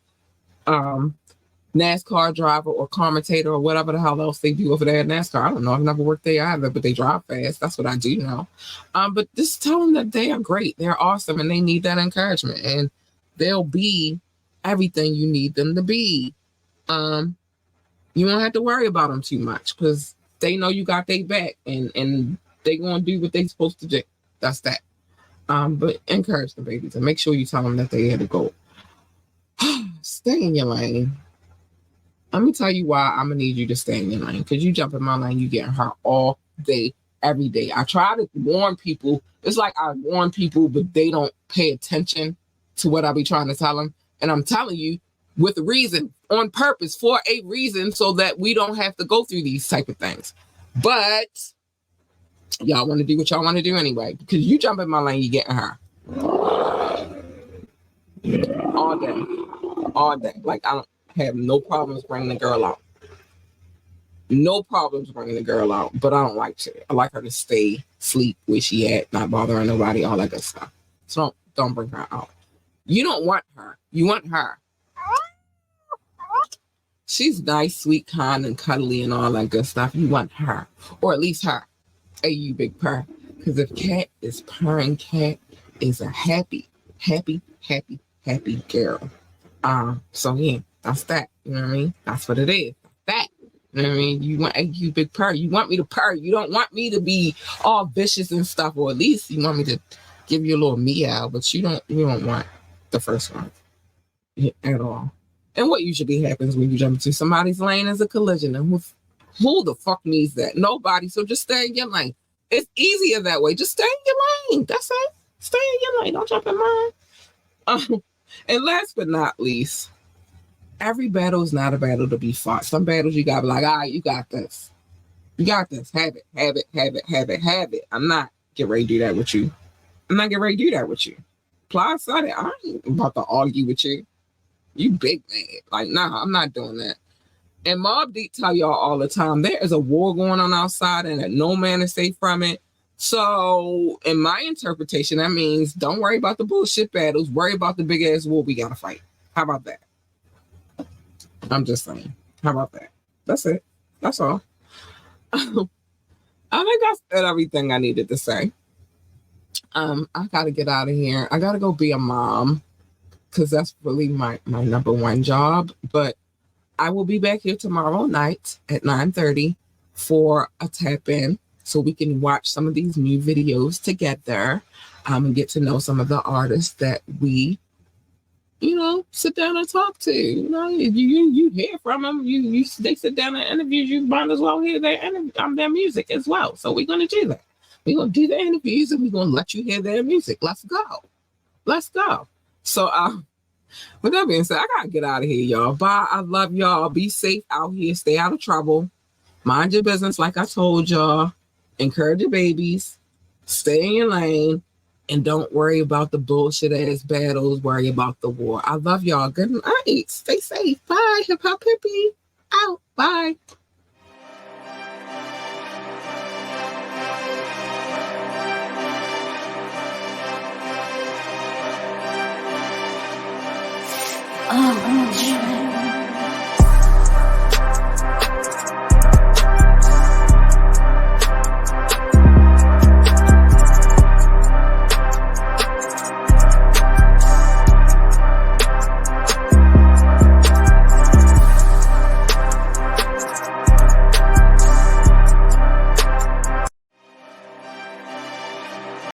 NASCAR driver, or commentator, or whatever the hell else they do over there at NASCAR. I don't know. I've never worked there either, but they drive fast. That's what I do know. But just tell them that they are great. They're awesome, and they need that encouragement, and they'll be everything you need them to be. You won't have to worry about them too much because they know you got their back and they gonna do what they supposed to do. That's that. But encourage the babies and make sure you tell them that they had to go. Stay in your lane. Let me tell you why I'm gonna need you to stay in your lane. Because you jump in my lane, you getting hurt all day, every day. I try to warn people. It's like I warn people, but they don't pay attention to what I be trying to tell them. And I'm telling you with a reason, on purpose, for a reason, so that we don't have to go through these type of things. But y'all want to do what y'all want to do anyway. Because you jump in my lane, you getting hurt. All day. All day. Like, I don't have no problems bringing the girl out. No problems bringing the girl out, but I don't like to. I like her to stay, sleep where she at, not bothering nobody, all that good stuff. So don't bring her out. You don't want her. You want her. She's nice, sweet, kind, and cuddly and all that good stuff. You want her. Or at least her. Hey, you big purr. Because if cat is purring, cat is a happy, happy, happy, happy girl. So yeah, that's that. You know what I mean? That's what it is. That. You know what I mean? You want you big purr. You want me to purr. You don't want me to be all vicious and stuff, or at least you want me to give you a little meow, but you don't want the first one at all. And what usually happens when you jump into somebody's lane is a collision. And who the fuck needs that? Nobody. So just stay in your lane. It's easier that way. Just stay in your lane. That's it. Stay in your lane. Don't jump in mine. And last but not least, every battle is not a battle to be fought. Some battles you gotta be like, all right, you got this. You got this. Have it, have it, have it, have it, have it. I'm not getting ready to do that with you. I'm not getting ready to do that with you. Ply said it. I ain't about to argue with you. You big man. Like, nah, I'm not doing that. And Mobb Deep tell y'all all the time, there is a war going on outside and that no man is safe from it. So in my interpretation, that means don't worry about the bullshit battles. Worry about the big ass war we gotta fight. How about that? I'm just saying. How about that? That's it. That's all. I think I said everything I needed to say. I gotta get out of here. I gotta go be a mom because that's really my number one job. But I will be back here tomorrow night at 9:30 for a tap in so we can watch some of these new videos together and get to know some of the artists that we, sit down and talk to. You hear from them. They sit down and interview you. Might as well hear their music as well. So we're gonna do that. We're gonna do the interviews and we're gonna let you hear their music. Let's go. So with that being said, I gotta get out of here, y'all. Bye. I love y'all. Be safe out here. Stay out of trouble. Mind your business, like I told y'all. Encourage your babies. Stay in your lane. And don't worry about the bullshit ass battles. Worry about the war. I love y'all. Good night. Stay safe. Bye. Hip hop hippie. Out. Bye. Oh,